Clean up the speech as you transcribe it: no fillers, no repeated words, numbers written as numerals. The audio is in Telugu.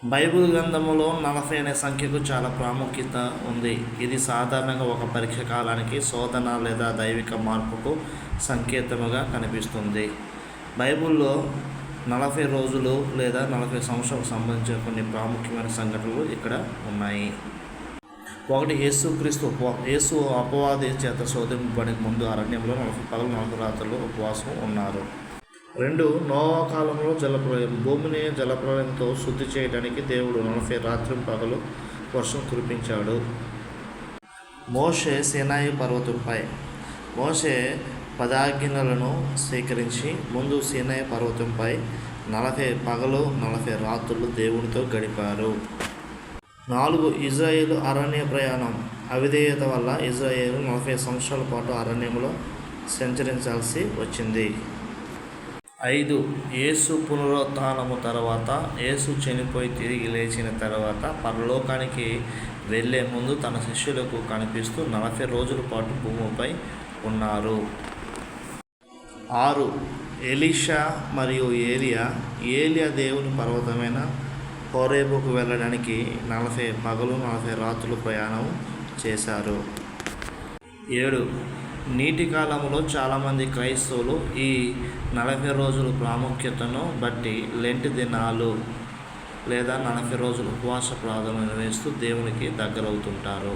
బైబిల్ గ్రంథములో 40 అనే సంఖ్యకు చాలా ప్రాముఖ్యత ఉంది. ఇది సాధారణంగా ఒక పరీక్ష కాలానికి, శోధన లేదా దైవిక మార్పుకు సంకేతముగా కనిపిస్తుంది. బైబిల్లో 40 రోజులు లేదా 40 సంవత్సరాలకు సంబంధించిన కొన్ని ప్రాముఖ్యమైన సంఘటనలు ఇక్కడ ఉన్నాయి. ఒకటి, యేసు అపవాది చేత శోధింపబడక ముందు అరణ్యంలో 40 పగలు 40 రాత్రులు ఉపవాసం ఉన్నారు. 2, నోవా కాలంలో జలప్రలయం. భూమిని జలప్రలయంతో శుద్ధి చేయడానికి దేవుడు 40 రాత్రి పగలు వర్షం కురిపించాడు. మోషే సీనాయి పర్వతంపై. మోషే 10 ఆజ్ఞలను స్వీకరించి ముందు సీనాయి పర్వతంపై 40 పగలు 40 రాత్రులు దేవునితో గడిపారు. 4, ఇజ్రాయేలు అరణ్య ప్రయాణం. అవిధేయత వల్ల ఇజ్రాయేలు 40 సంవత్సరాల పాటు అరణ్యంలో సంచరించాల్సి వచ్చింది. 5, యేసు పునరుత్థానము తర్వాత, యేసు చనిపోయి తిరిగి లేచిన తర్వాత పరలోకానికి వెళ్ళే ముందు తన శిష్యులకు కనిపిస్తూ 40 రోజుల పాటు భూమిపై ఉన్నారు. 6, ఎలీషా మరియు ఏలియా దేవుని పర్వతమైన హోరేబుకు వెళ్ళడానికి 40 పగలు 40 రాత్రులు ప్రయాణం చేశారు. 7, నీటి కాలంలో చాలామంది క్రైస్తవులు ఈ 40 రోజుల ప్రాముఖ్యతను బట్టి లెంట్ దినాలు లేదా 40 రోజులు ఉపవాస ప్రార్థనలు నిర్వహిస్తూ దేవునికి దగ్గరవుతుంటారు.